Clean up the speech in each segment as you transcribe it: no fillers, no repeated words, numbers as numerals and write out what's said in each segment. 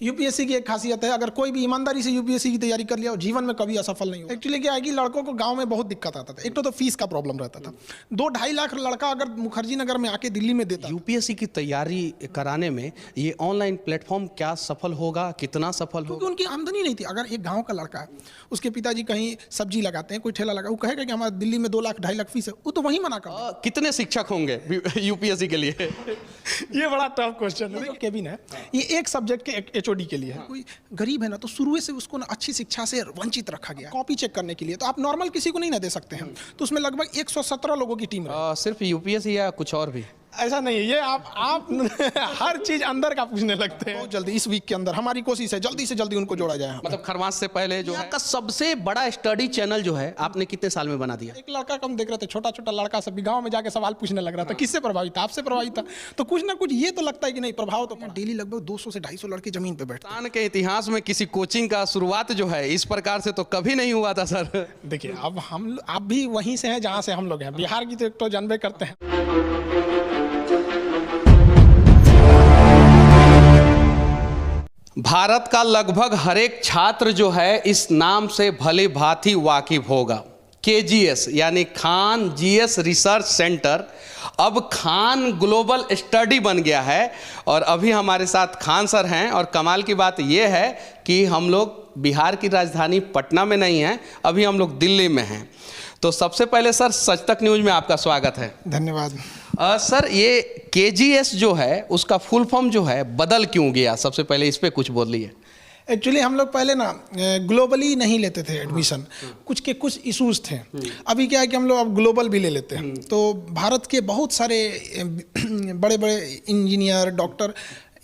UPSC की एक खासियत है, अगर कोई भी ईमानदारी से यूपीएससी की तैयारी कर लिया, जीवन में कभी असफल नहीं हो। एक्चुअली क्या है कि लड़कों को गांव में बहुत दिक्कत आता था। एक तो फीस का प्रॉब्लम रहता था। 2-2.5 लाख लड़का अगर मुखर्जी नगर में आके दिल्ली में देता। यूपीएससी की तैयारी कराने में ये ऑनलाइन प्लेटफॉर्म क्या सफल होगा, कितना सफल होगा? क्योंकि उनकी आमदनी नहीं थी। अगर एक गाँव का लड़का है, उसके पिताजी कहीं सब्जी लगाते हैं, कोई ठेला लगा, वो कहेगा कि हमारे दिल्ली में 2 लाख 2.5 लाख फीस है, वो तो वहीं मना कर। कितने शिक्षक होंगे यूपीएससी के लिए? ये बड़ा टफ क्वेश्चन है। केबिन है, ये एक सब्जेक्ट के एचओडी के लिए है। कोई गरीब है ना, तो शुरू से उसको ना अच्छी शिक्षा से वंचित रखा गया। कॉपी चेक करने के लिए तो आप नॉर्मल किसी को नहीं ना दे सकते हैं। तो उसमें लगभग 117 लोगों की टीम है। सिर्फ यूपीएससी या कुछ और भी? ऐसा नहीं है, ये आप हर चीज अंदर का पूछने लगते हैं। बहुत जल्दी इस वीक के अंदर हमारी कोशिश है जल्दी से जल्दी उनको जोड़ा जाए। मतलब खरमास से पहले जो है का सबसे बड़ा स्टडी चैनल जो है आपने कितने साल में बना दिया? एक लड़का कम देख रहे थे, छोटा छोटा लड़का सब गांव में जाके सवाल पूछने लग रहा था। किससे प्रभावित था? आपसे प्रभावित था। तो कुछ ना कुछ ये तो लगता है कि नहीं, प्रभाव तो डेली लगभग 200 से 250 लड़के जमीन पे बैठते। हिंदुस्तान के इतिहास में किसी कोचिंग का शुरुआत जो है इस प्रकार से तो कभी नहीं हुआ था सर। देखिए, अब आप भी वहीं से हैं जहाँ से हम लोग हैं। बिहार की तो एक तो जानबे करते हैं। भारत का लगभग हर एक छात्र जो है इस नाम से भली भांति वाकिफ होगा। केजीएस यानी खान जीएस रिसर्च सेंटर अब खान ग्लोबल स्टडी बन गया है। और अभी हमारे साथ खान सर हैं। और कमाल की बात यह है कि हम लोग बिहार की राजधानी पटना में नहीं हैं, अभी हम लोग दिल्ली में हैं। तो सबसे पहले सर सच तक न्यूज़ में आपका स्वागत है। धन्यवाद। सर, ये केजीएस जो है उसका फुल फॉर्म जो है बदल क्यों गया? सबसे पहले इस पे कुछ बोलिए। एक्चुअली हम लोग पहले ना ग्लोबली नहीं लेते थे एडमिशन। कुछ इश्यूज थे। अभी क्या है कि हम लोग अब ग्लोबल भी ले लेते हैं। तो भारत के बहुत सारे बड़े बड़े इंजीनियर, डॉक्टर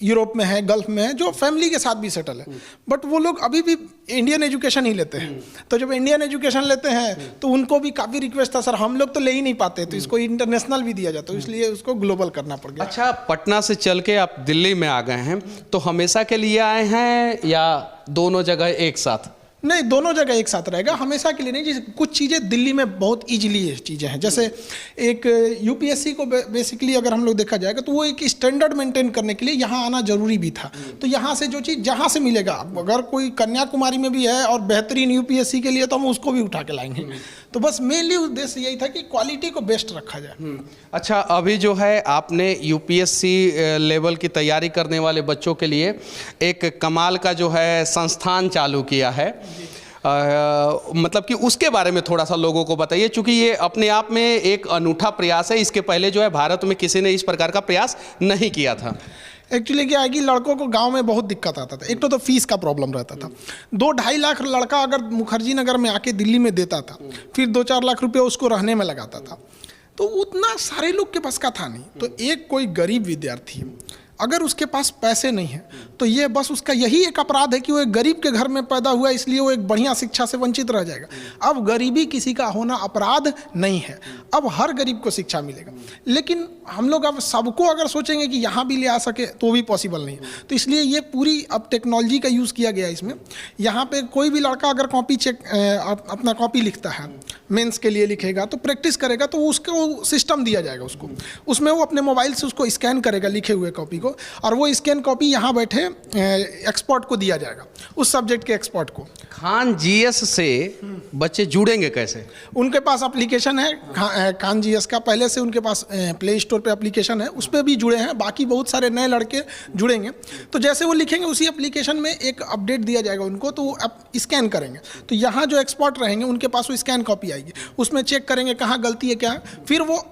यूरोप में है, गल्फ में है, जो फैमिली के साथ भी सेटल है, बट वो लोग अभी भी इंडियन एजुकेशन ही लेते हैं। तो जब इंडियन एजुकेशन लेते हैं तो उनको भी काफ़ी रिक्वेस्ट था, सर हम लोग तो ले ही नहीं पाते, तो इसको इंटरनेशनल भी दिया जाता है, इसलिए उसको ग्लोबल करना पड़ गया। अच्छा, पटना से चल के आप दिल्ली में आ गए हैं, तो हमेशा के लिए आए हैं या दोनों जगह एक साथ? नहीं, दोनों जगह एक साथ रहेगा, हमेशा के लिए नहीं। जैसे कुछ चीज़ें दिल्ली में बहुत इजीली चीज़ें हैं, जैसे एक यूपीएससी को बेसिकली अगर हम लोग देखा जाएगा तो वो एक स्टैंडर्ड मेंटेन करने के लिए यहाँ आना जरूरी भी था। तो यहाँ से जो चीज़ जहाँ से मिलेगा, अगर कोई कन्याकुमारी में भी है और बेहतरीन यूपीएससी के लिए, तो हम उसको भी उठा के लाएंगे। तो बस मेनली उद्देश्य यही था कि क्वालिटी को बेस्ट रखा जाए। अच्छा, अभी जो है आपने यूपीएससी लेवल की तैयारी करने वाले बच्चों के लिए एक कमाल का जो है संस्थान चालू किया है। मतलब कि उसके बारे में थोड़ा सा लोगों को बताइए, क्योंकि ये अपने आप में एक अनूठा प्रयास है। इसके पहले जो है भारत में किसी ने इस प्रकार का प्रयास नहीं किया था। एक्चुअली क्या है कि लड़कों को गांव में बहुत दिक्कत आता था। एक तो फीस का प्रॉब्लम रहता था। 2-2.5 लाख लड़का अगर मुखर्जी नगर में आके दिल्ली में देता था, फिर 2-4 लाख रुपये उसको रहने में लगाता था, तो उतना सारे लोग के पास का था नहीं। तो एक कोई गरीब विद्यार्थी अगर उसके पास पैसे नहीं है, तो ये बस उसका यही एक अपराध है कि वो एक गरीब के घर में पैदा हुआ, इसलिए वो एक बढ़िया शिक्षा से वंचित रह जाएगा। अब गरीबी किसी का होना अपराध नहीं है, अब हर गरीब को शिक्षा मिलेगा। लेकिन हम लोग अब सबको अगर सोचेंगे कि यहाँ भी ले आ सके तो भी पॉसिबल नहीं है। तो इसलिए ये पूरी अब टेक्नोलॉजी का यूज़ किया गया इसमें। यहाँ पे कोई भी लड़का अगर कॉपी चेक अपना कॉपी लिखता है, मेंस के लिए लिखेगा, तो प्रैक्टिस करेगा, तो उसको सिस्टम दिया जाएगा उसको, उसमें वो अपने मोबाइल से उसको स्कैन करेगा लिखे हुए कॉपी को, और वो स्कैन कॉपी यहाँ बैठे एक्सपर्ट को दिया जाएगा, उस सब्जेक्ट के एक्सपर्ट को। खान जीएस से बच्चे जुड़ेंगे कैसे? उनके पास एप्लीकेशन है खान जीएस का, पहले से उनके पास प्ले स्टोर पे एप्लीकेशन है, उस पर भी जुड़े हैं। बाकी बहुत सारे नए लड़के जुड़ेंगे, तो जैसे वो लिखेंगे उसी एप्लीकेशन में एक अपडेट दिया जाएगा उनको, तो वो स्कैन करेंगे, तो यहाँ जो एक्सपर्ट रहेंगे उनके पास वो स्कैन कॉपी आएगी, उसमें चेक करेंगे कहाँ गलती है क्या है, फिर वो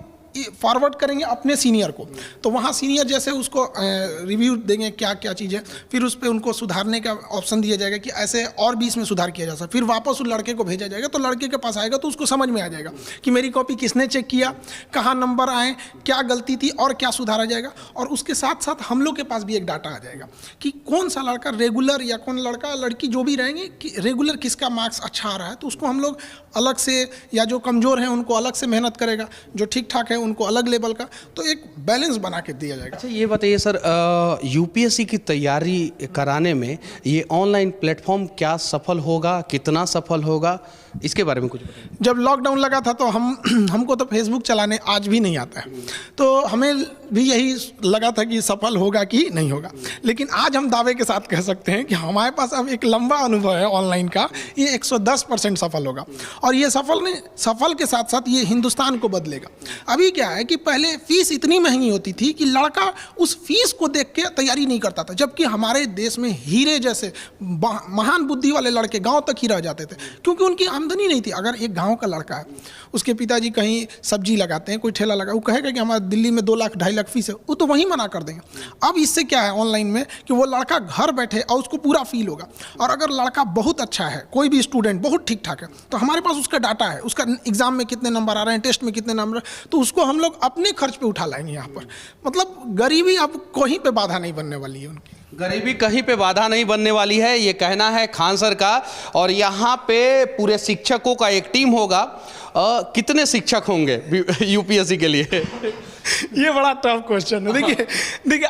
फॉरवर्ड करेंगे अपने सीनियर को। तो वहाँ सीनियर जैसे उसको रिव्यू देंगे क्या क्या चीज़ें, फिर उस पर उनको सुधारने का ऑप्शन दिया जाएगा कि ऐसे और भी इसमें सुधार किया जा सकता। फिर वापस उस लड़के को भेजा जाएगा, तो लड़के के पास आएगा तो उसको समझ में आ जाएगा कि मेरी कॉपी किसने चेक किया, कहाँ नंबर आए, क्या गलती थी और क्या सुधारा जाएगा। और उसके साथ साथ हम लोग के पास भी एक डाटा आ जाएगा कि कौन सा लड़का रेगुलर या कौन लड़का लड़की जो भी रहेंगे कि रेगुलर किसका मार्क्स अच्छा आ रहा है, तो उसको हम लोग अलग से, या जो कमज़ोर हैं उनको अलग से मेहनत करेगा, जो ठीक ठाक है उनको अलग लेवल का, तो एक बैलेंस बना के दिया जाएगा। अच्छा, ये बताइए सर, यूपीएससी की तैयारी कराने में ये ऑनलाइन प्लेटफॉर्म क्या सफल होगा, कितना सफल होगा? इसके बारे में कुछ बताइए। जब लॉकडाउन लगा था तो हमको तो फेसबुक चलाने आज भी नहीं आता है, तो हमें भी यही लगा था कि सफल होगा कि नहीं होगा। लेकिन आज हम दावे के साथ कह सकते हैं कि हमारे पास अब एक लंबा अनुभव है ऑनलाइन का, ये 110% सफल होगा। और ये सफल के साथ साथ ये हिंदुस्तान को बदलेगा। अभी क्या है कि पहले फीस इतनी महंगी होती थी कि लड़का उस फीस को देख के तैयारी नहीं करता था, जबकि हमारे देश में हीरे जैसे महान बुद्धि वाले लड़के गाँव तक ही रह जाते थे, क्योंकि उनकी आमदनी नहीं थी। अगर एक गाँव का लड़का है, उसके पिताजी कहीं सब्जी लगाते हैं, कोई ठेला लगा, वो कहेगा कि हमारे दिल्ली में 2 लाख 2.5 लाख फीस है, वो तो वहीं मना कर देंगे। अब इससे क्या है ऑनलाइन में कि वो लड़का घर बैठे और उसको पूरा फील होगा। और अगर लड़का बहुत अच्छा है, कोई भी स्टूडेंट बहुत ठीक ठाक है, तो हमारे पास उसका डाटा है, उसका एग्जाम में कितने नंबर आ रहे हैं, टेस्ट में कितने नंबर, तो उसको हम लोग अपने खर्च पे उठा लाएंगे यहाँ पर। मतलब गरीबी अब कहीं पे बाधा नहीं बनने वाली है उनकी। गरीबी कहीं पे बाधा नहीं बनने वाली है, ये कहना है खान सर का। और यहाँ पे पूरे शिक्षकों का एक टीम होगा। कितने शिक्षक होंगे यूपीएससी के लिए? ये बड़ा टफ क्वेश्चन है। देखिए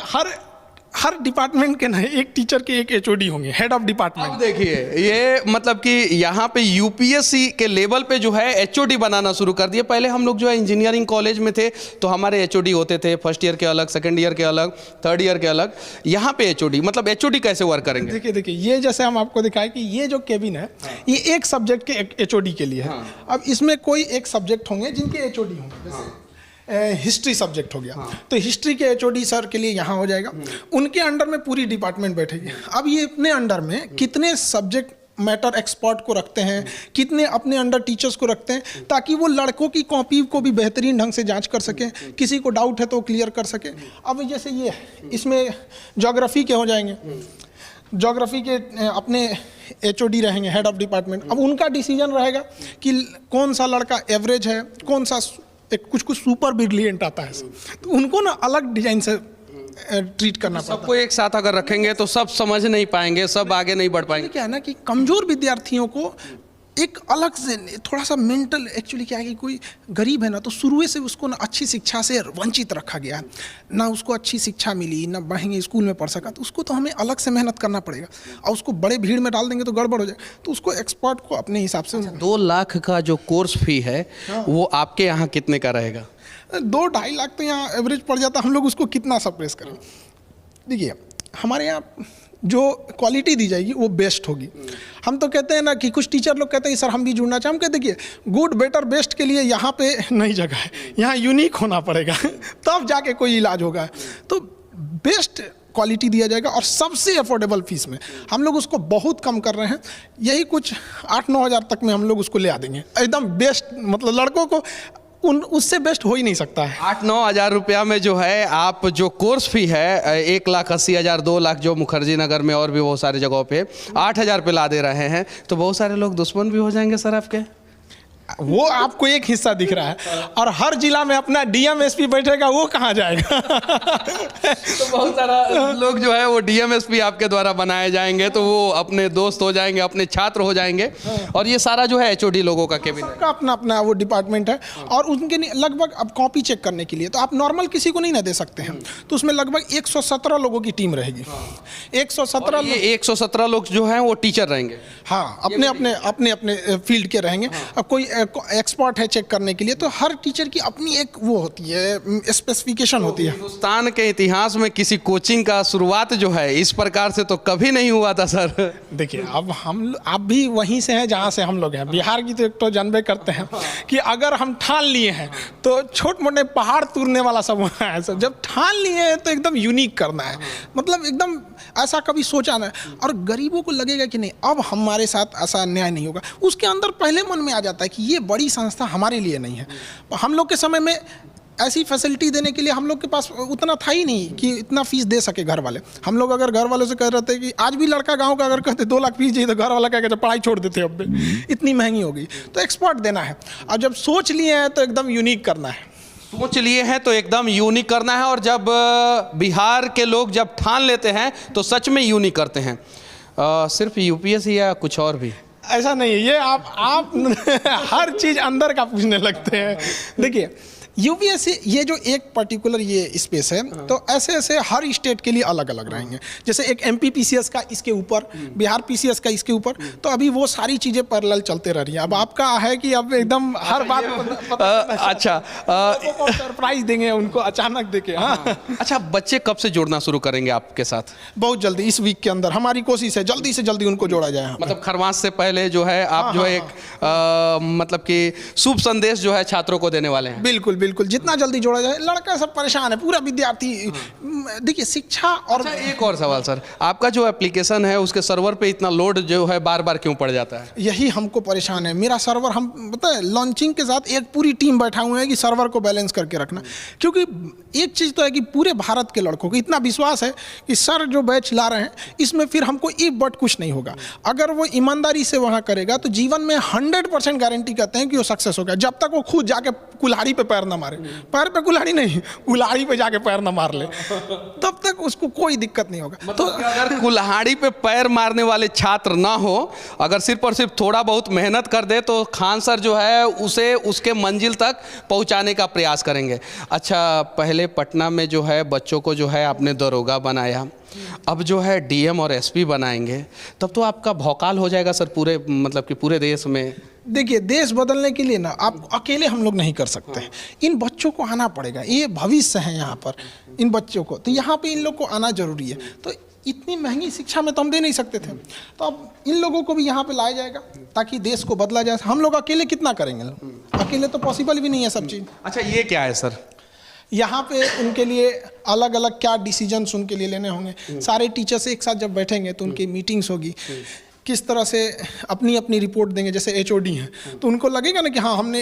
हर डिपार्टमेंट के ना एक टीचर के एक एचओडी होंगे, हेड ऑफ डिपार्टमेंट। अब देखिए ये मतलब कि यहाँ पे यूपीएससी के लेवल पे जो है एचओडी बनाना शुरू कर दिए। पहले हम लोग जो है इंजीनियरिंग कॉलेज में थे तो हमारे एचओडी होते थे, फर्स्ट ईयर के अलग, सेकंड ईयर के अलग, थर्ड ईयर के अलग। यहाँ पे एचओडी मतलब एचओडी कैसे वर्क करेंगे? देखिए ये जैसे हम आपको दिखाए कि ये जो केबिन है, ये एक सब्जेक्ट के एचओडी के लिए है। अब इसमें कोई एक सब्जेक्ट होंगे जिनके एचओडी होंगे, जैसे हिस्ट्री सब्जेक्ट हो गया, तो हिस्ट्री के एचओडी सर के लिए यहाँ हो जाएगा। उनके अंडर में पूरी डिपार्टमेंट बैठेगी। अब ये अपने अंडर में कितने सब्जेक्ट मैटर एक्सपर्ट को रखते हैं, कितने अपने अंडर टीचर्स को रखते हैं, ताकि वो लड़कों की कॉपी को भी बेहतरीन ढंग से जांच कर सकें, किसी को डाउट है तो क्लियर कर सकें। अब जैसे ये इसमें ज्योग्राफी के हो जाएंगे, ज्योग्राफी के अपने एचओडी रहेंगे, हेड ऑफ डिपार्टमेंट। अब उनका डिसीजन रहेगा कि कौन सा लड़का एवरेज है, कौन सा कुछ सुपर ब्रिलियंट आता है, तो उनको ना अलग डिजाइन से ट्रीट करना पड़ता है। सबको एक साथ अगर रखेंगे तो सब समझ नहीं पाएंगे, सब आगे नहीं बढ़ पाएंगे। क्या है ना कि कमजोर विद्यार्थियों को एक अलग से थोड़ा सा मेंटल, एक्चुअली क्या है कि कोई गरीब है ना, तो शुरू से उसको ना अच्छी शिक्षा से वंचित रखा गया है, ना उसको अच्छी शिक्षा मिली, ना महंगे स्कूल में पढ़ सका, तो उसको तो हमें अलग से मेहनत करना पड़ेगा। और उसको बड़े भीड़ में डाल देंगे तो गड़बड़ हो जाए, तो उसको एक्सपर्ट को अपने हिसाब से 2 लाख का जो कोर्स फी है वो आपके यहाँ कितने का रहेगा? 2-2.5 लाख तो यहाँ एवरेज पड़ जाता। हम लोग उसको कितना सप्रेस करें? देखिए हमारे यहाँ जो क्वालिटी दी जाएगी वो बेस्ट होगी। हम तो कहते हैं ना कि कुछ टीचर लोग कहते हैं सर हम भी जुड़ना चाहें। हम कहते देखिए गुड बेटर बेस्ट के लिए यहाँ पे नहीं जगह है, यहाँ यूनिक होना पड़ेगा तब जाके कोई इलाज होगा। तो बेस्ट क्वालिटी दिया जाएगा और सबसे अफोर्डेबल फीस में। हम लोग उसको बहुत कम कर रहे हैं, यही कुछ 8-9 हज़ार तक में हम लोग उसको ले आ देंगे एकदम बेस्ट। मतलब लड़कों को उससे बेस्ट हो ही नहीं सकता है। 8-9 हज़ार रुपया में जो है आप जो कोर्स फी है 1,80,000 2 लाख जो मुखर्जी नगर में और भी बहुत सारी जगहों पे 8,000 पे ला दे रहे हैं, तो बहुत सारे लोग दुश्मन भी हो जाएंगे सर आपके। वो आपको एक हिस्सा दिख रहा है और हर जिला में अपना डीएम एसपी बैठेगा, वो कहाँ जाएगा? तो बहुत सारा लोग जो है वो डीएम एसपी आपके द्वारा बनाए जाएंगे, तो वो अपने दोस्त हो जाएंगे, अपने छात्र हो जाएंगे। और ये सारा जो है एचओडी लोगों का केबिन सबका अपना अपना वो डिपार्टमेंट है। और उनके लगभग अब कॉपी चेक करने के लिए तो आप नॉर्मल किसी को नहीं ना दे सकते हैं, तो उसमें लगभग 117 लोगों की टीम रहेगी। 117 लोग जो हैं वो टीचर रहेंगे। हाँ, अपने अपने फील्ड के रहेंगे। अब कोई एक्सपर्ट है चेक करने के लिए, तो हर टीचर की अपनी एक वो होती है, स्पेसिफिकेशन होती है। हिंदुस्तान के इतिहास में किसी कोचिंग का शुरुआत जो है इस प्रकार से तो कभी नहीं हुआ था सर। देखिए अब आप भी वहीं से हैं जहाँ से हम लोग हैं, बिहार की तो जानबे करते हैं कि अगर हम ठान लिए हैं तो छोटे मोटे पहाड़ तोड़ने वाला सब है सर। जब ठान लिए हैं तो एकदम यूनिक करना है, मतलब एकदम ऐसा कभी सोचा ना। और गरीबों को लगेगा कि नहीं अब हमारे साथ ऐसा अन्याय नहीं होगा, उसके अंदर पहले मन में आ जाता है कि ये बड़ी संस्था हमारे लिए नहीं है। हम लोग के समय में ऐसी फैसिलिटी देने के लिए हम लोग के पास उतना था ही नहीं कि इतना फीस दे सके घर वाले। हम लोग अगर घर वालों से कह रहे थे कि आज भी लड़का गांव का अगर कहते 2 लाख फीस चाहिए तो घर वाला कह कहते पढ़ाई छोड़ देते, अब इतनी महंगी हो गई। तो एक्सपर्ट देना है, और जब सोच लिए हैं तो एकदम यूनिक करना है। सोच लिए हैं तो एकदम यूनिक करना है, और जब बिहार के लोग जब ठान लेते हैं तो सच में यूनिक करते हैं। सिर्फ यूपीएससी या कुछ और भी? ऐसा नहीं है, ये आप हर चीज़ अंदर का पूछने लगते हैं। देखिए यूपीएससी ये जो एक पर्टिकुलर ये स्पेस है, तो ऐसे ऐसे हर स्टेट के लिए अलग अलग रहेंगे। जैसे एक एमपी पीसीएस का इसके ऊपर, बिहार पीसीएस का इसके ऊपर, तो अभी वो सारी चीज़ें पैरेलल चलते रह रही हैं। अब आपका है कि अब एकदम हर बात अच्छा सरप्राइज देंगे उनको अचानक देके। हाँ अच्छा, बच्चे कब से जुड़ना शुरू करेंगे आपके साथ? बहुत जल्दी, इस वीक के अंदर हमारी कोशिश है जल्दी से जल्दी उनको जोड़ा जाए। मतलब खरमास से पहले जो है आप जो है एक मतलब कि शुभ संदेश जो है छात्रों को देने वाले हैं। बिल्कुल बिल्कुल, जितना जल्दी जोड़ा जाए। लड़का सब परेशान है, पूरा विद्यार्थी। देखिए शिक्षा और अच्छा, एक और सवाल सर, आपका जो एप्लीकेशन है उसके सर्वर पे इतना लोड जो है बार बार क्यों पड़ जाता है? यही हमको परेशान है। मेरा सर्वर, हम पता है लॉन्चिंग के साथ एक पूरी टीम बैठा हुए हैं कि सर्वर को बैलेंस करके रखना। क्योंकि एक चीज़ तो है कि पूरे भारत के लड़कों को इतना विश्वास है कि सर जो बैच ला रहे हैं इसमें फिर हमको एक बट कुछ नहीं होगा। अगर वो ईमानदारी से वहाँ करेगा तो जीवन में 100% गारंटी कहते हैं कि वो सक्सेस होगा, जब तक वो खुद जाके कुल्हाड़ी पे पैर ना मारे। पैर पे कुल्हाड़ी नहीं, कुल्हाड़ी पे जाके पैर ना मार ले, तब तक उसको कोई दिक्कत नहीं होगा। तो अगर कुल्हाड़ी पे पैर मारने वाले छात्र ना हो, अगर सिर्फ और सिर्फ थोड़ा बहुत मेहनत कर दे तो खान सर जो है उसे उसके मंजिल तक पहुंचाने का प्रयास करेंगे। अच्छा, पहले पटना में जो है बच्चों को जो है आपने दरोगा बनाया, अब जो है डीएम और एसपी बनाएंगे, तब तो आपका भौकाल हो जाएगा सर पूरे, मतलब कि पूरे देश में। देखिए, देश बदलने के लिए ना आप अकेले हम लोग नहीं कर सकते हैं। इन बच्चों को आना पड़ेगा, ये भविष्य है यहाँ पर इन बच्चों को, तो यहाँ पे इन लोग को आना जरूरी है। तो इतनी महंगी शिक्षा में तो हम दे नहीं सकते थे, तो अब इन लोगों को भी यहाँ पे लाया जाएगा ताकि देश को बदला जाए। हम लोग अकेले कितना करेंगे, अकेले तो पॉसिबल भी नहीं है सब चीज़। अच्छा, ये क्या है सर? यहाँ पे उनके लिए अलग अलग क्या डिसीजंस उनके लिए लेने होंगे। सारे टीचर्स एक साथ जब बैठेंगे तो उनकी मीटिंग्स होगी, किस तरह से अपनी अपनी रिपोर्ट देंगे। जैसे एचओडी हैं तो उनको लगेगा ना कि हाँ, हमने,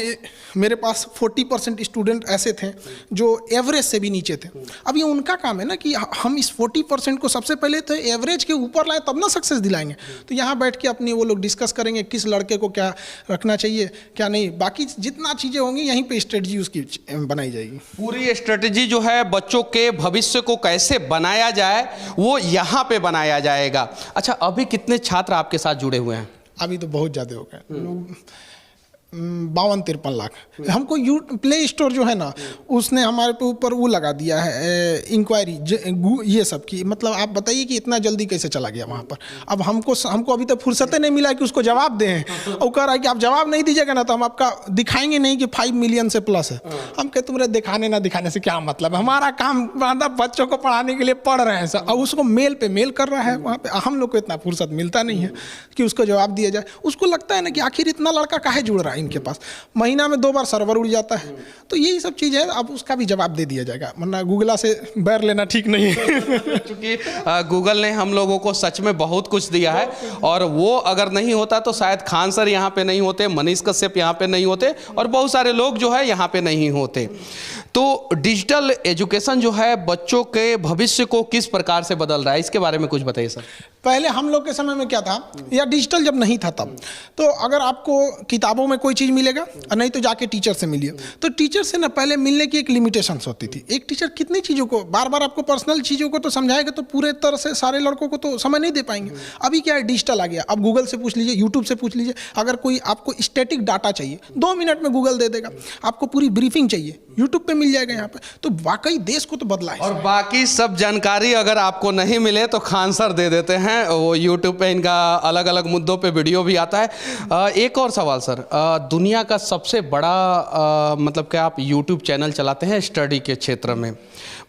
मेरे पास 40% स्टूडेंट ऐसे थे जो एवरेज से भी नीचे थे। अब ये उनका काम है ना कि हम इस 40% को सबसे पहले तो एवरेज के ऊपर लाएं, तब ना सक्सेस दिलाएंगे। तो यहाँ बैठ के अपनी वो लोग डिस्कस करेंगे किस लड़के को क्या रखना चाहिए क्या नहीं। बाकी जितना चीज़ें होंगी यहीं पर स्ट्रेटजी उसकी बनाई जाएगी। पूरी स्ट्रेटजी जो है बच्चों के भविष्य को कैसे बनाया जाए वो यहाँ पे बनाया जाएगा। अच्छा, अभी कितने छात्र आपके साथ जुड़े हुए हैं? अभी तो बहुत ज़्यादा हो गए लोग, 52-53 लाख। हमको प्ले स्टोर जो है ना उसने हमारे पे ऊपर वो लगा दिया है इंक्वायरी ये सब की। मतलब आप बताइए कि इतना जल्दी कैसे चला गया वहाँ पर। अब हमको अभी तक फुर्सत नहीं मिला कि उसको जवाब दें। और कह रहा है कि आप जवाब नहीं दीजिएगा ना तो हम आपका दिखाएंगे नहीं कि 5 मिलियन से प्लस है। हम कहते तुम्हारे दिखाने ना दिखाने से क्या मतलब है, हमारा काम बच्चों को पढ़ाने के लिए पढ़ रहे हैं सर। अब उसको मेल पे मेल कर रहा है वहाँ पे, हम लोग को इतना फुर्सत मिलता नहीं है कि उसको जवाब दिया जाए। उसको लगता है ना कि आखिर इतना लड़का काहे जुड़ रहा है इनके पास, महीना में 2 बार सर्वर उड़ जाता है। तो यही सब चीज़ है, अब उसका भी जवाब दे दिया जाएगा, वरना गूगला से बैर लेना ठीक नहीं है। क्योंकि गूगल ने हम लोगों को सच में बहुत कुछ दिया है, और वो अगर नहीं होता तो शायद खान सर यहाँ पे नहीं होते, मनीष कश्यप यहाँ पे नहीं होते, और बहुत सारे लोग जो है यहाँ पे नहीं होते। तो डिजिटल एजुकेशन जो है बच्चों के भविष्य को किस प्रकार से बदल रहा है, इसके बारे में कुछ बताइए सर। पहले हम लोग के समय में क्या था, या डिजिटल जब नहीं था तब, तो अगर आपको किताबों में कोई चीज़ मिलेगा और नहीं तो जाके टीचर से मिलिए। तो टीचर से ना पहले मिलने की एक लिमिटेशंस होती थी। एक टीचर कितनी चीज़ों को बार बार आपको पर्सनल चीज़ों को तो समझाएगा तो पूरे तरह से सारे लड़कों को तो समय नहीं दे पाएंगे। अभी क्या है, डिजिटल आ गया। अब गूगल से पूछ लीजिए, यूट्यूब से पूछ लीजिए। अगर कोई आपको स्टैटिक डाटा चाहिए 2 मिनट में गूगल दे देगा। आपको पूरी ब्रीफिंग चाहिए यूट्यूब पे मिल जाएगा यहाँ पे। तो वाकई देश को तो बदला है। और बाकी सब जानकारी अगर आपको नहीं मिले तो खान सर दे देते हैं, वो यूट्यूब पे इनका अलग अलग मुद्दों पे वीडियो भी आता है। एक और सवाल सर, दुनिया का सबसे बड़ा मतलब कि आप यूट्यूब चैनल चलाते हैं स्टडी के क्षेत्र में,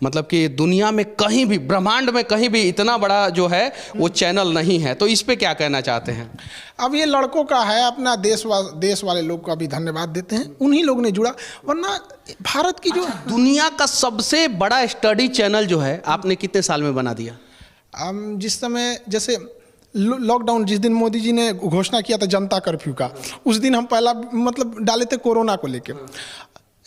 मतलब कि दुनिया में कहीं भी, ब्रह्मांड में कहीं भी इतना बड़ा जो है वो चैनल नहीं है, तो इस पे क्या कहना चाहते हैं? अब ये लड़कों का है, अपना देश वाले लोग का भी धन्यवाद देते हैं, उन्हीं लोग ने जुड़ा, वरना भारत की जो दुनिया का सबसे बड़ा स्टडी चैनल जो है आपने कितने साल में बना दिया? जिस समय, जैसे लॉकडाउन जिस दिन मोदी जी ने घोषणा किया था जनता कर्फ्यू का, उस दिन हम पहला मतलब डाले थे कोरोना को लेके।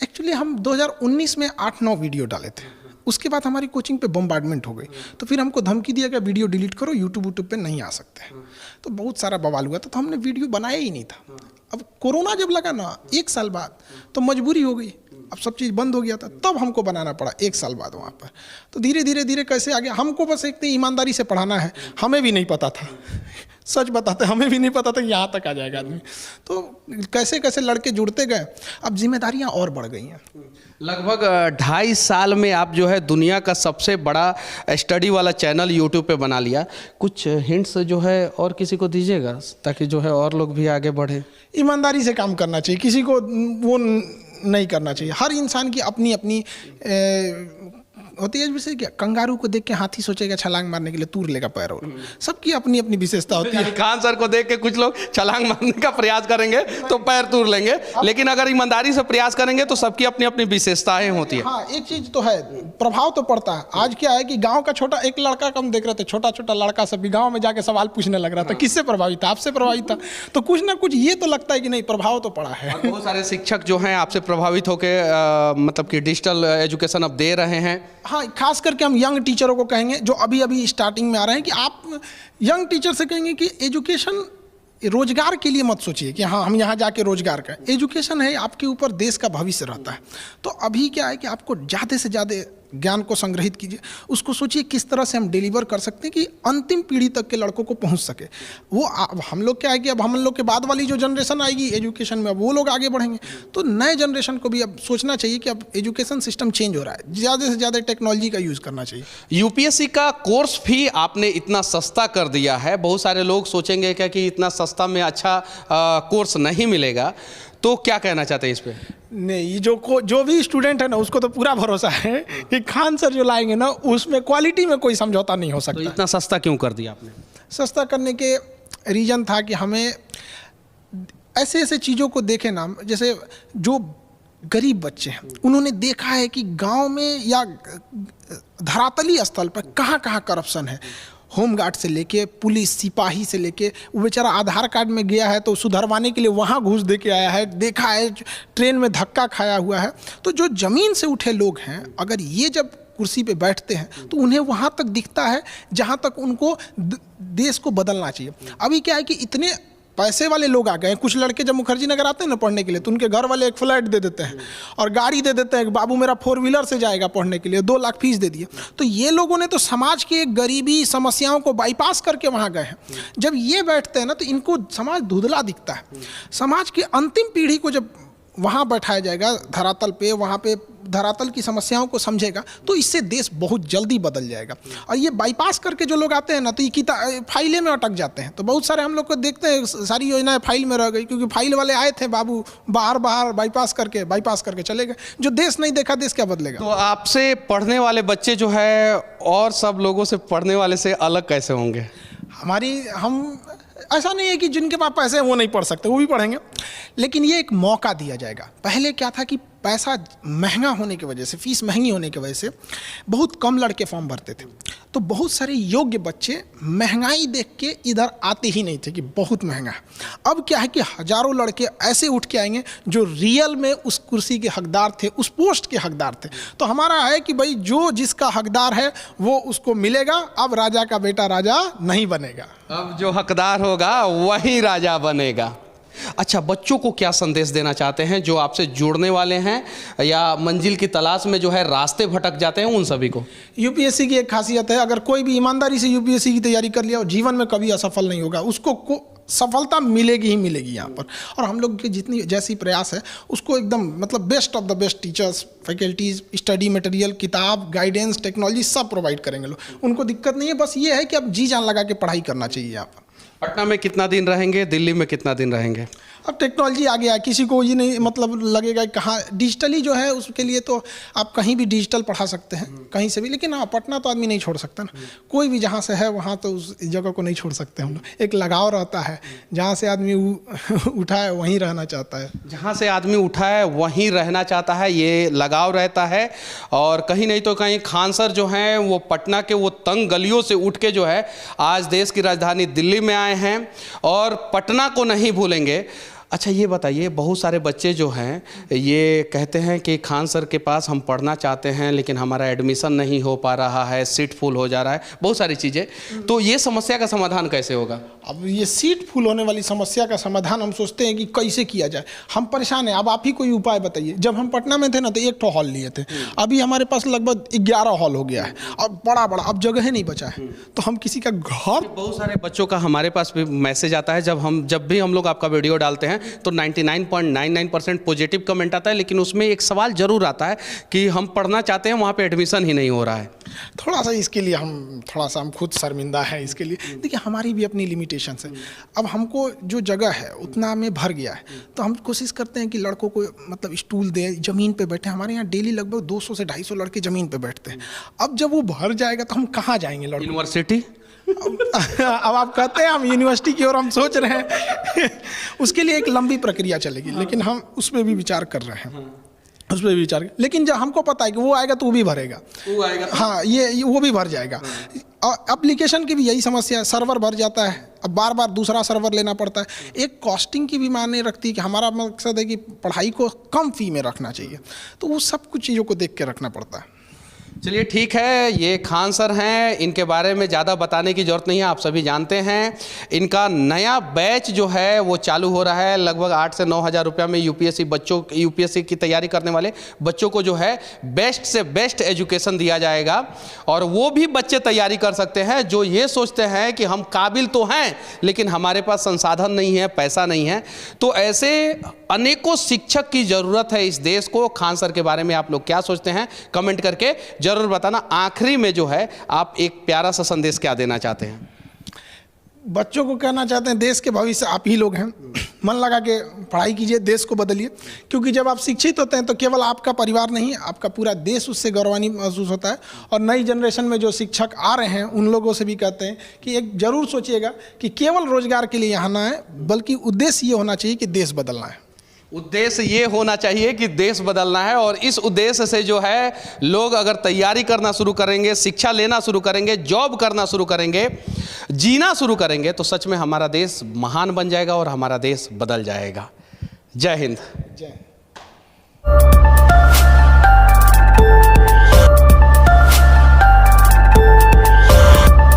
एक्चुअली हम 2019 में 8-9 वीडियो डाले थे। उसके बाद हमारी कोचिंग पे बम्बार्डमेंट हो गई, तो फिर हमको धमकी दिया गया वीडियो डिलीट करो, यूट्यूब पे नहीं आ सकते हैं। तो बहुत सारा बवाल हुआ था, तो हमने वीडियो बनाया ही नहीं था। अब कोरोना जब लगा ना 1 साल बाद, तो मजबूरी हो गई, अब सब चीज़ बंद हो गया था, तब हमको बनाना पड़ा 1 साल बाद वहाँ पर। तो धीरे धीरे कैसे आ गया, हमको बस एक ईमानदारी से पढ़ाना है, हमें भी नहीं पता था सच बताते हमें भी नहीं पता था कि यहाँ तक आ जाएगा आदमी। तो कैसे कैसे लड़के जुड़ते गए, अब जिम्मेदारियाँ और बढ़ गई हैं। लगभग 2.5 साल में आप जो है दुनिया का सबसे बड़ा स्टडी वाला चैनल यूट्यूब पे बना लिया। कुछ हिंट्स जो है और किसी को दीजिएगा ताकि जो है और लोग भी आगे बढ़े? ईमानदारी से काम करना चाहिए, किसी को वो नहीं करना चाहिए। हर इंसान की अपनी अपनी होती है। जैसे क्या कंगारू को देख के हाथी सोचेगा छलांग मारने के लिए, तूर लेगा पैर, और सबकी अपनी अपनी विशेषता होती है। खान सर को देख के कुछ लोग छलांग मारने का प्रयास करेंगे तो पैर तूर लेंगे, लेकिन अगर ईमानदारी से प्रयास करेंगे तो सबकी अपनी अपनी विशेषताएं होती है। हाँ, एक चीज तो है, प्रभाव तो पड़ता है। आज क्या है कि गांव का छोटा एक लड़का का हम देख रहे थे, छोटा छोटा लड़का सब भी गांव में जाके सवाल पूछने लग रहा था। किससे प्रभावित था? आपसे प्रभावित था। तो कुछ ना कुछ ये तो लगता है कि नहीं, प्रभाव तो पड़ा है। बहुत सारे शिक्षक जो हैं आपसे प्रभावित होकर मतलब कि डिजिटल एजुकेशन अब दे रहे हैं। हाँ, खास करके हम यंग टीचरों को कहेंगे जो अभी अभी स्टार्टिंग में आ रहे हैं कि आप यंग टीचर से कहेंगे कि एजुकेशन रोजगार के लिए मत सोचिए कि हाँ हम यहाँ जाके रोजगार करें। एजुकेशन है आपके ऊपर देश का भविष्य रहता है। तो अभी क्या है कि आपको ज़्यादा से ज़्यादा ज्ञान को संग्रहित कीजिए, उसको सोचिए किस तरह से हम डिलीवर कर सकते हैं कि अंतिम पीढ़ी तक के लड़कों को पहुंच सके। वो हम लोग क्या है कि अब हम लोग के बाद वाली जो जनरेशन आएगी एजुकेशन में, अब वो लोग आगे बढ़ेंगे। तो नए जनरेशन को भी अब सोचना चाहिए कि अब एजुकेशन सिस्टम चेंज हो रहा है, ज़्यादा से ज़्यादा टेक्नोलॉजी का यूज़ करना चाहिए। यूपीएससी का कोर्स भी आपने इतना सस्ता कर दिया है। बहुत सारे लोग सोचेंगे क्या कि इतना सस्ता में अच्छा कोर्स नहीं मिलेगा, तो क्या कहना चाहते हैं इस पे? नहीं, जो भी स्टूडेंट है ना उसको तो पूरा भरोसा है कि खान सर जो लाएंगे ना उसमें क्वालिटी में कोई समझौता नहीं हो सकता। तो इतना सस्ता क्यों कर दिया आपने? सस्ता करने के रीज़न था कि हमें ऐसे ऐसे चीज़ों को देखे ना, जैसे जो गरीब बच्चे हैं उन्होंने देखा है कि गांव में या धरातली स्थल पर कहाँ कहाँ करप्शन है। होमगार्ड से लेके पुलिस सिपाही से लेके, वो बेचारा आधार कार्ड में गया है तो सुधरवाने के लिए वहाँ घूस दे के आया है, देखा है ट्रेन में धक्का खाया हुआ है। तो जो ज़मीन से उठे लोग हैं, अगर ये जब कुर्सी पे बैठते हैं तो उन्हें वहाँ तक दिखता है जहाँ तक उनको देश को बदलना चाहिए। अभी क्या है कि इतने पैसे वाले लोग आ गए हैं। कुछ लड़के जब मुखर्जी नगर आते हैं ना पढ़ने के लिए तो उनके घर वाले एक फ्लैट दे देते हैं और गाड़ी दे देते हैं, बाबू मेरा 4 व्हीलर से जाएगा पढ़ने के लिए, 2 लाख फीस दे दिए। तो ये लोगों ने तो समाज की गरीबी समस्याओं को बाईपास करके वहाँ गए हैं। जब ये बैठते हैं ना तो इनको समाज धुंधला दिखता है। समाज की अंतिम पीढ़ी को जब वहाँ बैठाया जाएगा धरातल पे, वहाँ पे धरातल की समस्याओं को समझेगा तो इससे देश बहुत जल्दी बदल जाएगा। और ये बाईपास करके जो लोग आते हैं ना तो ये फाइलें में अटक जाते हैं। तो बहुत सारे हम लोग को देखते हैं सारी योजनाएं फाइल में रह गई, क्योंकि फाइल वाले आए थे बाबू बाहर बाईपास करके चले गए। जो देश नहीं देखा देश क्या बदलेगा। तो आपसे पढ़ने वाले बच्चे जो है और सब लोगों से पढ़ने वाले से अलग कैसे होंगे? हम ऐसा नहीं है कि जिनके पास पैसे हैं वो नहीं पढ़ सकते, वो भी पढ़ेंगे, लेकिन ये एक मौका दिया जाएगा। पहले क्या था कि पैसा महंगा होने की वजह से, फीस महंगी होने की वजह से बहुत कम लड़के फॉर्म भरते थे। तो बहुत सारे योग्य बच्चे महंगाई देख के इधर आते ही नहीं थे कि बहुत महंगा है। अब क्या है कि हजारों लड़के ऐसे उठ के आएंगे जो रियल में उस कुर्सी के हकदार थे, उस पोस्ट के हकदार थे। तो हमारा है कि भाई जो जिसका हकदार है वो उसको मिलेगा। अब राजा का बेटा राजा नहीं बनेगा, अब जो हकदार होगा वही राजा बनेगा। अच्छा, बच्चों को क्या संदेश देना चाहते हैं जो आपसे जुड़ने वाले हैं या मंजिल की तलाश में जो है रास्ते भटक जाते हैं उन सभी को? यूपीएससी की एक खासियत है, अगर कोई भी ईमानदारी से यूपीएससी की तैयारी कर लिया और जीवन में कभी असफल नहीं होगा, उसको सफलता मिलेगी ही मिलेगी यहाँ पर। और हम लोग के जितनी जैसी प्रयास है उसको एकदम मतलब best of the best teachers, faculties, study material, किताब, गाइडेंस, टेक्नोलॉजी सब प्रोवाइड करेंगे लोग। उनको दिक्कत नहीं है, बस ये है कि अब जी जान लगा के पढ़ाई करना चाहिए यहाँ पर। पटना में कितना दिन रहेंगे, दिल्ली में कितना दिन रहेंगे? अब टेक्नोलॉजी आ गया, किसी को ये नहीं मतलब लगेगा कहाँ डिजिटली जो है उसके लिए तो आप कहीं भी डिजिटल पढ़ा सकते हैं कहीं से भी। लेकिन हाँ, पटना तो आदमी नहीं छोड़ सकता ना, कोई भी जहाँ से है वहाँ तो उस जगह को नहीं छोड़ सकते हम लोग। एक लगाव रहता है, जहाँ से आदमी उठा है वहीं रहना चाहता है। जहाँ से आदमी उठा है वहीं रहना चाहता है, ये लगाव रहता है। और कहीं नहीं तो कहीं खान सर जो हैं वो पटना के वो तंग गलियों से उठ के जो है आज देश की राजधानी दिल्ली में आए हैं और पटना को नहीं भूलेंगे। अच्छा ये बताइए, बहुत सारे बच्चे जो हैं ये कहते हैं कि खान सर के पास हम पढ़ना चाहते हैं लेकिन हमारा एडमिशन नहीं हो पा रहा है, सीट फुल हो जा रहा है, बहुत सारी चीज़ें, तो ये समस्या का समाधान कैसे होगा? अब ये सीट फुल होने वाली समस्या का समाधान हम सोचते हैं कि कैसे किया जाए। हम परेशान हैं, अब आप ही कोई उपाय बताइए। जब हम पटना में थे ना तो 1 ठो हॉल लिए थे, अभी हमारे पास लगभग 11 हॉल हो गया है, अब बड़ा बड़ा, अब जगह ही नहीं बचा है। तो हम किसी का घर, बहुत सारे बच्चों का हमारे पास भी मैसेज आता है, जब भी हम लोग आपका वीडियो डालते हैं तो 99.99% पॉजिटिव कमेंट आता है, लेकिन उसमें एक सवाल जरूर आता है कि हम पढ़ना चाहते हैं, वहाँ पे एडमिशन ही नहीं हो रहा है। थोड़ा सा इसके लिए हम खुद शर्मिंदा है इसके लिए। देखिए हमारी भी अपनी लिमिटेशंस है। अब हमको जो जगह है उतना में भर गया है, तो हम कोशिश करते हैं कि लड़कों को मतलब स्टूल दे, ज़मीन पे बैठे। हमारे यहाँ डेली लगभग 200 से 250 लड़के ज़मीन पे बैठते हैं। अब जब वो भर जाएगा तो हम कहाँ जाएंगे लड़के? यूनिवर्सिटी। अब आप कहते हैं हम यूनिवर्सिटी की ओर हम सोच रहे हैं उसके लिए एक लंबी प्रक्रिया चलेगी, लेकिन हम उस पर भी विचार कर रहे हैं, उस पर भी विचार। लेकिन जब हमको पता है कि वो आएगा तो वो भी भरेगा, वो आएगा तो? हाँ, ये वो भी भर जाएगा। एप्लीकेशन की भी यही समस्या है, सर्वर भर जाता है, अब बार बार दूसरा सर्वर लेना पड़ता है। एक कॉस्टिंग की भी मायने रखती है कि हमारा मकसद है कि पढ़ाई को कम फी में रखना चाहिए, तो वो सब कुछ चीज़ों को देख के रखना पड़ता है। चलिए ठीक है, ये खान सर हैं, इनके बारे में ज़्यादा बताने की ज़रूरत नहीं है, आप सभी जानते हैं। इनका नया बैच जो है वो चालू हो रहा है, लगभग 8 से 9 हज़ार रुपया में यूपीएससी की तैयारी करने वाले बच्चों को जो है बेस्ट से बेस्ट एजुकेशन दिया जाएगा। और वो भी बच्चे तैयारी कर सकते हैं जो ये सोचते हैं कि हम काबिल तो हैं लेकिन हमारे पास संसाधन नहीं है, पैसा नहीं है। तो ऐसे अनेकों शिक्षक की ज़रूरत है इस देश को। खान सर के बारे में आप लोग क्या सोचते हैं, कमेंट करके जरूर बताना। आखिरी में जो है आप एक प्यारा सा संदेश क्या देना चाहते हैं? बच्चों को कहना चाहते हैं, देश के भविष्य आप ही लोग हैं, मन लगा के पढ़ाई कीजिए, देश को बदलिए। क्योंकि जब आप शिक्षित होते हैं तो केवल आपका परिवार नहीं, आपका पूरा देश उससे गौरवान्वित महसूस होता है। और नई जनरेशन में जो शिक्षक आ रहे हैं उन लोगों से भी कहते हैं कि एक जरूर सोचिएगा कि केवल रोजगार के लिए यहाँ ना है, बल्कि उद्देश्य ये होना चाहिए कि देश बदलना है। उद्देश्य ये होना चाहिए कि देश बदलना है। और इस उद्देश्य से जो है लोग अगर तैयारी करना शुरू करेंगे, शिक्षा लेना शुरू करेंगे, जॉब करना शुरू करेंगे, जीना शुरू करेंगे, तो सच में हमारा देश महान बन जाएगा और हमारा देश बदल जाएगा। जय हिंद। जय।